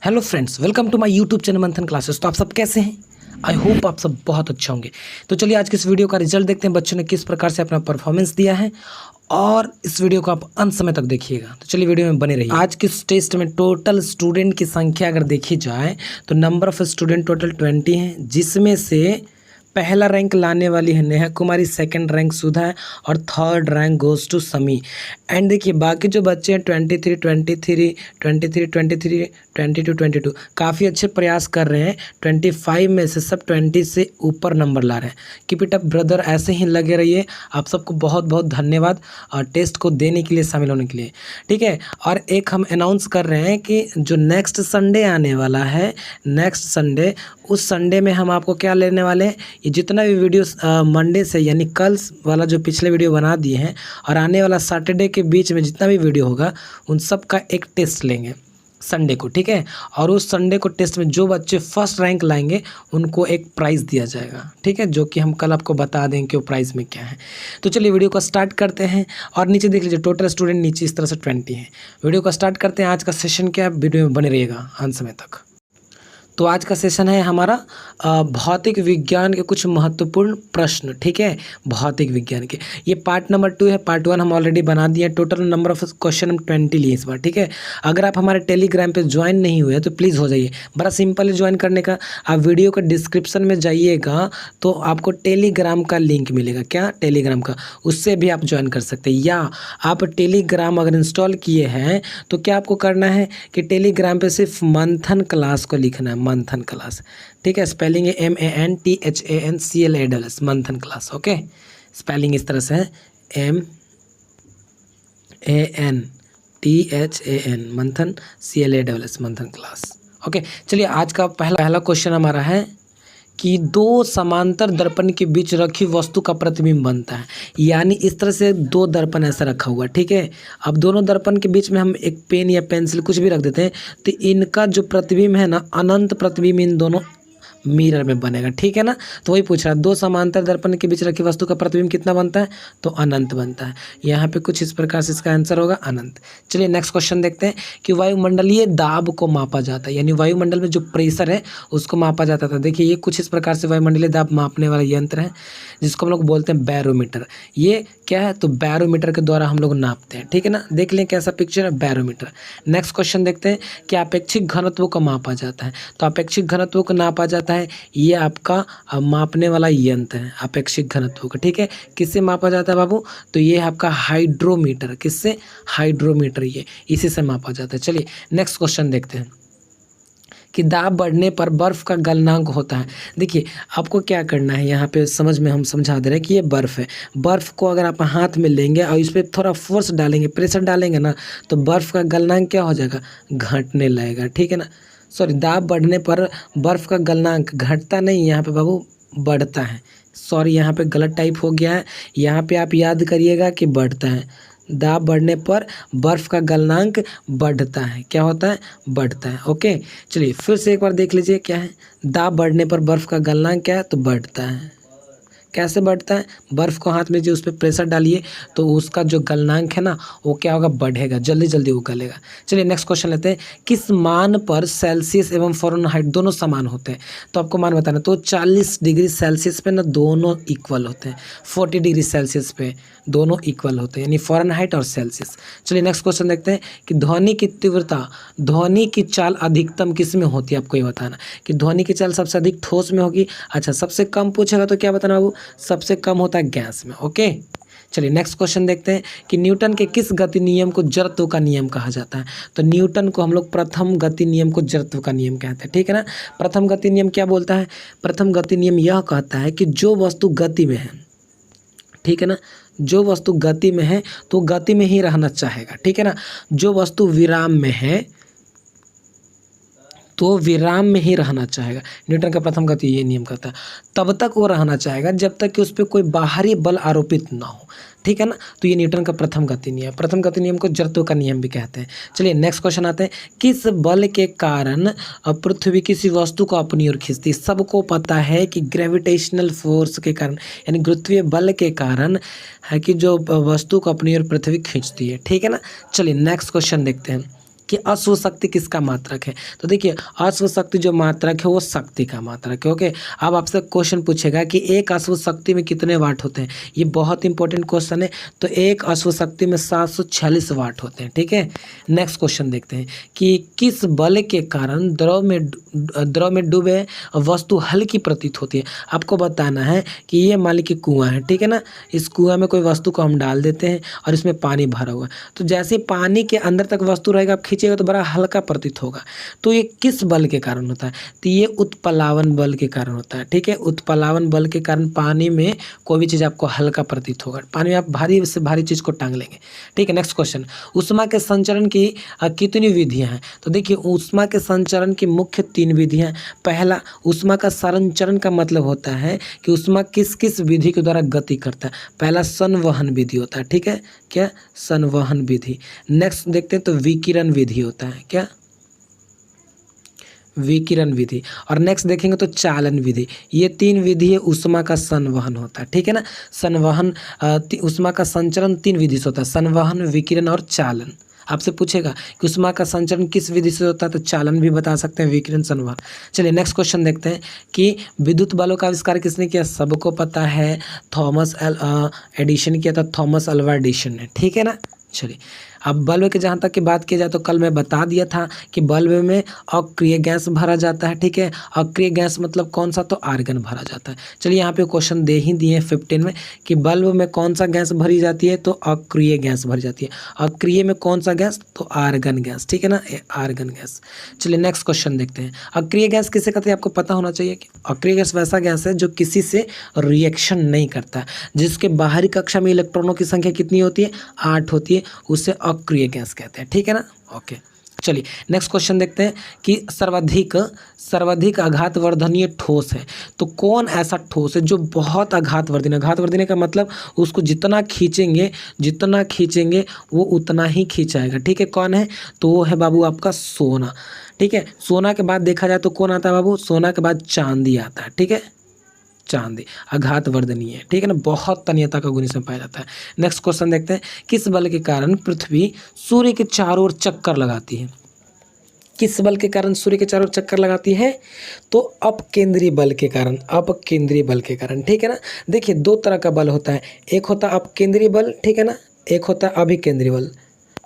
Hello friends, welcome to my YouTube channel Manthan classes. तो आप सब कैसे हैं? आई होप आप सब बहुत अच्छे होंगे। तो चलिए आज के इस वीडियो का रिजल्ट देखते हैं, बच्चों ने किस प्रकार से अपना परफॉर्मेंस दिया है, और इस वीडियो को आप अंत समय तक देखिएगा। तो चलिए वीडियो में बने रहिए। आज के इस टेस्ट में टोटल स्टूडेंट की संख्या अगर देखी जाए तो नंबर ऑफ स्टूडेंट टोटल 20 हैं, जिसमें से पहला रैंक लाने वाली है नेहा कुमारी, सेकंड रैंक सुधा है और थर्ड रैंक गोज टू समी। एंड देखिए बाकी जो बच्चे हैं 23, 23, 23, 23, 22, 22 काफ़ी अच्छे प्रयास कर रहे हैं। 25 में से सब 20 से ऊपर नंबर ला रहे हैं। कीप इट अप ब्रदर, ऐसे ही लगे रहिए। आप सबको बहुत बहुत धन्यवाद और टेस्ट को देने के लिए, शामिल होने के लिए, ठीक है। और एक हम अनाउंस कर रहे हैं कि जो नेक्स्ट संडे आने वाला है, नेक्स्ट संडे, उस संडे में हम आपको क्या लेने वाले हैं, ये जितना भी वीडियो मंडे से यानी कल वाला जो पिछले वीडियो बना दिए हैं और आने वाला सैटरडे के बीच में जितना भी वीडियो होगा उन सब का एक टेस्ट लेंगे संडे को, ठीक है। और उस संडे को टेस्ट में जो बच्चे फर्स्ट रैंक लाएंगे उनको एक प्राइज़ दिया जाएगा, ठीक है, जो कि हम कल आपको बता देंगे कि वो प्राइज़ में क्या है। तो चलिए वीडियो को स्टार्ट करते हैं। और नीचे देख लीजिए टोटल स्टूडेंट नीचे इस तरह से 20 हैं। वीडियो को स्टार्ट करते हैं। आज का सेशन क्या है, वीडियो में बने रहिएगा अंत समय तक। तो आज का सेशन है हमारा भौतिक विज्ञान के कुछ महत्वपूर्ण प्रश्न, ठीक है। भौतिक विज्ञान के ये पार्ट नंबर 2 है। पार्ट 1 हम ऑलरेडी बना दिए। टोटल नंबर ऑफ क्वेश्चन हम 20 लिए इस बार, ठीक है। अगर आप हमारे टेलीग्राम पे ज्वाइन नहीं हुए तो प्लीज़ हो जाइए। बड़ा सिंपल है ज्वाइन करने का। आप वीडियो का डिस्क्रिप्शन में जाइएगा तो आपको टेलीग्राम का लिंक मिलेगा। क्या? टेलीग्राम का। उससे भी आप ज्वाइन कर सकते हैं। या आप टेलीग्राम अगर इंस्टॉल किए हैं तो क्या आपको करना है कि टेलीग्राम पे सिर्फ मंथन क्लास को लिखना है, मंथन क्लास, ठीक है। स्पेलिंग है MANTHANCLASS, मंथन क्लास, ओके। स्पेलिंग इस तरह से है MANTHAN, मंथन CLASS, मंथन क्लास, ओके। चलिए आज का पहला क्वेश्चन हमारा है कि दो समांतर दर्पण के बीच रखी वस्तु का प्रतिबिंब बनता है। यानी इस तरह से दो दर्पण ऐसा रखा हुआ है, ठीक है। अब दोनों दर्पण के बीच में हम एक पेन या पेंसिल कुछ भी रख देते हैं तो इनका जो प्रतिबिंब है ना, अनंत प्रतिबिंब इन दोनों मिरर में बनेगा, ठीक है ना। तो वही पूछ रहा है, दो समांतर दर्पण के बीच रखी वस्तु का प्रतिबिंब कितना बनता है, तो अनंत बनता है। यहाँ पे कुछ इस प्रकार से इसका आंसर होगा अनंत। चलिए नेक्स्ट क्वेश्चन देखते हैं कि वायुमंडलीय दाब को मापा जाता है, यानी वायुमंडल में जो प्रेशर है उसको मापा जाता था। देखिए ये कुछ इस प्रकार से वायुमंडलीय दाब मापने वाला यंत्र है जिसको हम लोग बोलते हैं बैरोमीटर। ये क्या है, तो बैरोमीटर के द्वारा हम लोग नापते हैं, ठीक है ना। देख लें कैसा पिक्चर है, बैरोमीटर। नेक्स्ट क्वेश्चन देखते हैं कि अपेक्षिक घनत्व को मापा जाता है। तो अपेक्षिक घनत्व को नापा जाता है, ये आपका मापने वाला यंत्र है अपेक्षिक घनत्व का, ठीक है। किससे मापा जाता है बाबू, तो ये है आपका हाइड्रोमीटर। किससे? हाइड्रोमीटर, ये इसी से मापा जाता है। चलिए नेक्स्ट क्वेश्चन देखते हैं कि दाब बढ़ने पर बर्फ़ का गलनांक होता है। देखिए आपको क्या करना है, यहाँ पे समझ में हम समझा दे रहे हैं कि ये बर्फ़ है। बर्फ़ को अगर आप हाथ में लेंगे और इस पर थोड़ा फोर्स डालेंगे, प्रेशर डालेंगे ना, तो बर्फ़ का गलनांक क्या हो जाएगा, घटने लगेगा, ठीक है ना। सॉरी, दाब बढ़ने पर बर्फ़ का गलनांक घटता नहीं, यहाँ पे बाबू बढ़ता है। सॉरी यहाँ पे गलत टाइप हो गया है। यहाँ पे आप याद करिएगा कि बढ़ता है। दाब बढ़ने पर बर्फ़ का गलनांक बढ़ता है। क्या होता है? बढ़ता है, ओके। चलिए फिर से एक बार देख लीजिए क्या है। दाब बढ़ने पर बर्फ़ का गलनांक क्या है, तो बढ़ता है। कैसे बढ़ता है? बर्फ़ को हाथ में जो उस पर प्रेशर डालिए तो उसका जो गलनांक है ना वो क्या होगा, बढ़ेगा, जल्दी जल्दी वो गलेगा। चलिए नेक्स्ट क्वेश्चन लेते हैं। किस मान पर सेल्सियस एवं फ़ारेनहाइट दोनों समान होते हैं? तो आपको मान बताना, तो 40 डिग्री सेल्सियस पे ना दोनों इक्वल होते हैं, 40 डिग्री सेल्सियस पे दोनों इक्वल होते हैं, यानी फ़ारेनहाइट और सेल्सियस। चलिए नेक्स्ट क्वेश्चन देखते हैं कि ध्वनि की तीव्रता, ध्वनि की चाल अधिकतम किस में होती है? आपको ये बताना कि ध्वनि की चाल सबसे अधिक ठोस में होगी। अच्छा, सबसे कम पूछेगा तो क्या बताना बाबू, सबसे कम होता है गैस में, ओके। चलिए नेक्स्ट क्वेश्चन देखते हैं कि न्यूटन के किस गति नियम को जड़त्व का नियम कहा जाता है? तो न्यूटन को हम लोग प्रथम गति नियम को जड़त्व का नियम कहते हैं, ठीक है ना। प्रथम गति नियम क्या बोलता है? प्रथम गति नियम यह कहता है कि जो वस्तु गति में है, ठीक है ना, जो वस्तु गति में है तो गति में ही रहना चाहेगा, ठीक है ना। जो वस्तु विराम में है तो विराम में ही रहना चाहेगा। न्यूटन का प्रथम गति ये नियम करता है। तब तक वो रहना चाहेगा जब तक कि उस पर कोई बाहरी बल आरोपित ना हो, ठीक है ना। तो ये न्यूटन का प्रथम गति नियम, प्रथम गति नियम को जड़त्व का नियम भी कहते हैं। चलिए नेक्स्ट क्वेश्चन आते हैं। किस बल के कारण पृथ्वी किसी वस्तु को अपनी ओर खींचती है? सबको पता है कि ग्रेविटेशनल फोर्स के कारण, यानी गुरुत्वीय बल के कारण है कि जो वस्तु को अपनी ओर पृथ्वी खींचती है, ठीक है ना। चलिए नेक्स्ट क्वेश्चन देखते हैं कि अश्व शक्ति किसका मात्रक है। तो देखिए अश्व शक्ति जो मात्रक है वो शक्ति का मात्रक है। ओके, अब आपसे क्वेश्चन पूछेगा कि एक अश्व शक्ति में कितने वाट होते हैं। ये बहुत इंपॉर्टेंट क्वेश्चन है। तो एक अश्व शक्ति में 746 वाट होते हैं। ठीक है, नेक्स्ट क्वेश्चन देखते हैं कि किस बल के कारण द्रव में डूबे वस्तु हल्की प्रतीत होती है। आपको बताना है कि ये मान लीजिए कुआं है, ठीक है ना, इस कुआं में कोई वस्तु को हम डाल देते हैं और इसमें पानी भरा हुआ है। तो जैसे पानी के अंदर तक वस्तु रहेगा, आप खींचेगा तो बड़ा हल्का प्रतीत होगा। तो ये किस बल के कारण होता है। तो ये उत्प्लावन बल के कारण होता है। ठीक है, उत्प्लावन बल के कारण पानी में कोई भी चीज़ आपको हल्का प्रतीत होगा। पानी में आप भारी से भारी चीज़ को टांग लेंगे। ठीक है, नेक्स्ट क्वेश्चन, ऊष्मा के संचरण की कितनी विधियां हैं। तो देखिए ऊष्मा के संचरण की मुख्य 3 विधियां। पहला, ऊष्मा का संचरण का मतलब होता है कि ऊष्मा किस किस विधि के द्वारा गति करता है। पहला संवहन विधि होता है। ठीक है, क्या संवहन विधि। नेक्स्ट देखते हैं तो विकिरण विधि होता है। क्या विकिरण विधि। और नेक्स्ट देखेंगे तो चालन विधि। ये 3 विधि है ऊष्मा का संवहन होता है। ठीक है ना, संवहन ऊष्मा का संचरण 3 विधि से होता है, संवहन, विकिरण और चालन। आपसे पूछेगा कि ऊष्मा का संचरण किस विधि से होता है, तो चालन भी बता सकते हैं, विकिरण, संवहन। चलिए नेक्स्ट क्वेश्चन देखते हैं कि विद्युत बलों का आविष्कार किसने किया। सबको पता है, थॉमस एडिशन किया था, थॉमस अल्वा एडिशन ने। ठीक है ना। चलिए अब बल्ब के जहाँ तक की बात की जाए तो कल मैं बता दिया था कि बल्ब में अक्रिय गैस भरा जाता है। ठीक है, अक्रिय गैस मतलब कौन सा, तो आर्गन भरा जाता है। चलिए यहाँ पे क्वेश्चन दे ही दिए 15 में कि बल्ब में कौन सा गैस भरी जाती है, तो अक्रिय गैस भरी जाती है। अक्रिय में कौन सा गैस, तो आर्गन गैस। ठीक है ना, आर्गन गैस। चलिए नेक्स्ट क्वेश्चन देखते हैं। अक्रिय गैस किसे कहते हैं, आपको पता होना चाहिए कि अक्रिय गैस वैसा गैस है जो किसी से रिएक्शन नहीं करता, जिसके बाहरी कक्षा में इलेक्ट्रॉनों की संख्या कितनी होती है, 8 होती है, उसे अक्रिय गैस कहते हैं। ठीक है ना। ओके, चलिए नेक्स्ट क्वेश्चन देखते हैं कि सर्वाधिक आघातवर्धनीय ठोस है। तो कौन ऐसा ठोस है जो बहुत आघातवर्धनीय का मतलब उसको जितना खींचेंगे वो उतना ही खींचाएगा। ठीक है, कौन है, तो वो है बाबू आपका सोना। ठीक है, सोना के बाद देखा जाए तो कौन आता है बाबू, सोना के बाद चांदी आता है। ठीक है, चांदी आघातवर्धनीय है। ठीक है ना, बहुत तन्यता का गुण इसमें पाया जाता है। नेक्स्ट क्वेश्चन देखते हैं, किस बल के कारण पृथ्वी सूर्य के चारों ओर चक्कर लगाती है। किस बल के कारण सूर्य के चारों ओर चक्कर लगाती है, तो अपकेंद्री बल के कारण। ठीक है ना, देखिए 2 तरह का बल होता है, एक होता है अपकेंद्री बल, ठीक है ना, एक होता है अभिकेंद्री बल।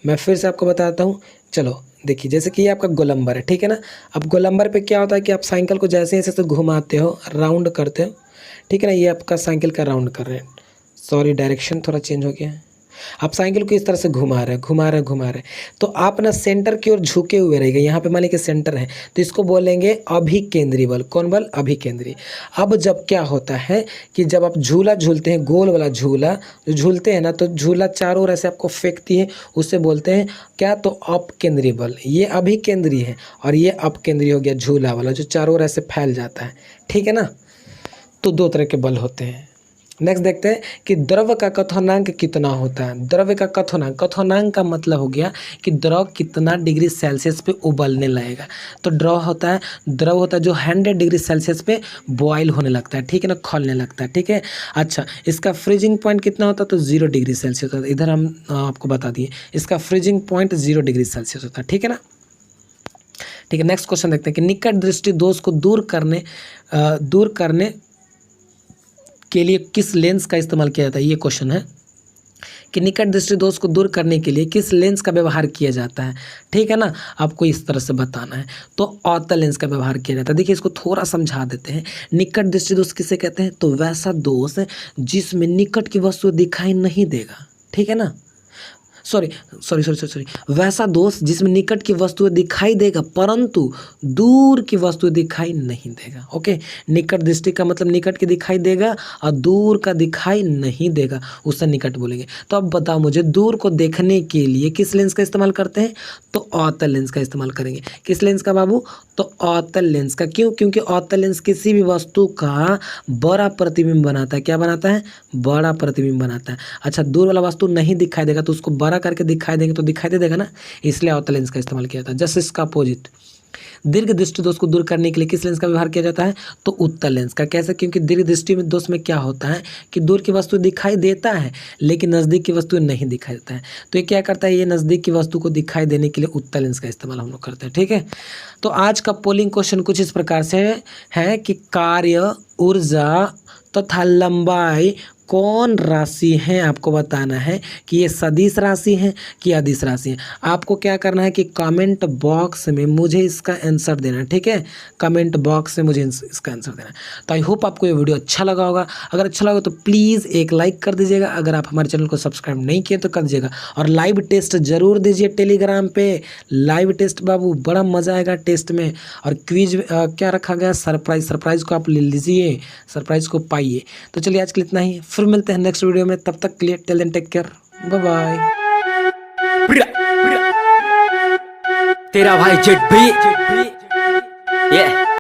मैं फिर से आपको बताता हूँ। चलो देखिए, जैसे कि ये आपका गोलंबर है। ठीक है ना, अब गोलंबर पे क्या होता है कि आप साइकिल को जैसे ऐसे घुमाते हो, राउंड करते हो। ठीक है ना, ये आपका साइकिल का राउंड कर रहे हैं, सॉरी डायरेक्शन थोड़ा चेंज हो गया है। आप साइकिल को इस तरह से घुमा रहे हैं, तो आप ना सेंटर की ओर झुके हुए रहेंगे। यहाँ पे मान लीजिए सेंटर है, तो इसको बोलेंगे अभिकेंद्री बल। कौन बल, अभिकेंद्री। अब जब क्या होता है कि जब आप झूला झूलते हैं, गोल वाला झूला जो झूलते हैं ना, तो झूला चारों ओर ऐसे आपको फेंकती है, उससे बोलते हैं क्या, तो अपकेंद्री बल। ये अभिकेंद्री है और ये अपकेंद्री हो गया झूला वाला, जो चारों ओर ऐसे फैल जाता है। ठीक है ना, तो 2 तरह के बल होते हैं। नेक्स्ट देखते हैं कि द्रव का क्वथनांक कितना होता है। द्रव का क्वथनांक का मतलब हो गया कि द्रव कितना डिग्री सेल्सियस पे उबलने लगेगा। तो द्रव होता है जो 100 डिग्री सेल्सियस पे बॉयल होने लगता है। ठीक है ना, खौलने लगता है। ठीक है, अच्छा इसका फ्रीजिंग पॉइंट कितना होता है, तो 0 डिग्री सेल्सियस होता है। इधर हम आपको बता दिए, इसका फ्रीजिंग पॉइंट 0 डिग्री सेल्सियस होता है। ठीक है ना। ठीक है, नेक्स्ट क्वेश्चन देखते हैं कि निकट दृष्टि दोष को दूर करने के लिए किस लेंस का इस्तेमाल किया जाता है। ये क्वेश्चन है कि निकट दृष्टि दोष को दूर करने के लिए किस लेंस का व्यवहार किया जाता है। ठीक है ना, आपको इस तरह से बताना है, तो अवतल लेंस का व्यवहार किया जाता है। देखिए इसको थोड़ा समझा देते हैं। निकट दृष्टि दोष किसे कहते हैं, तो वैसा दोष जिसमें निकट की वस्तु दिखाई नहीं देगा। ठीक है ना, सॉरी, वैसा दोष जिसमें निकट की वस्तु दिखाई देगा परंतु दूर की वस्तु दिखाई नहीं देगा। ओके, निकट दृष्टि का मतलब निकट की दिखाई देगा और दूर का दिखाई नहीं देगा, उससे निकट बोलेंगे। तो अब बताओ मुझे, दूर को देखने के लिए किस लेंस का इस्तेमाल करते हैं, तो अवतल लेंस का इस्तेमाल करेंगे। किस लेंस का बाबू, तो अवतल लेंस का। क्यों, क्योंकि अवतल लेंस किसी भी वस्तु का बड़ा प्रतिबिंब बनाता है। क्या बनाता है, बड़ा प्रतिबिंब बनाता है। अच्छा, दूर वाला वस्तु नहीं दिखाई देगा तो उसको बड़ा करके दिखाई देंगे तो दिखाई दे देगा ना, इसलिए अवतल लेंस का इस्तेमाल किया था। जस्ट इसका अपोजिट, दीर्घ दृष्टि दोष को दूर करने के लिए किस लेंस का व्यवहार किया जाता है? तो उत्तल लेंस का। कैसे? क्योंकि दीर्घ दृष्टि में दोष में क्या होता है कि दूर की वस्तु दिखाई देता है लेकिन नज़दीक की वस्तु नहीं दिखाई देता है। तो ये क्या करता है, ये नज़दीक की वस्तु को दिखाई देने के लिए उत्तल लेंस का इस्तेमाल हम लोग करते हैं। ठीक है, तो आज का पोलिंग क्वेश्चन कुछ इस प्रकार से है कि कार्य, ऊर्जा तथा लंबाई कौन राशि है, आपको बताना है कि ये सदिश राशि है कि अदिश राशि है। आपको क्या करना है कि कमेंट बॉक्स में मुझे इसका आंसर देना है। ठीक है, कमेंट बॉक्स में मुझे इसका आंसर देना है। तो आई होप आपको ये वीडियो अच्छा लगा होगा। अगर अच्छा लगा तो प्लीज़ एक लाइक कर दीजिएगा। अगर आप हमारे चैनल को सब्सक्राइब नहीं किए तो कर दीजिएगा, और लाइव टेस्ट जरूर दीजिए टेलीग्राम पे। लाइव टेस्ट बाबू, बड़ा मज़ा आएगा टेस्ट में। और क्विज क्या रखा गया, सरप्राइज़ को आप ले लीजिए, सरप्राइज़ को पाइए। तो चलिए आज के लिए इतना ही, फिर मिलते हैं नेक्स्ट वीडियो में। तब तक के लिए till then take care, bye bye. तेरा भाई जेट भी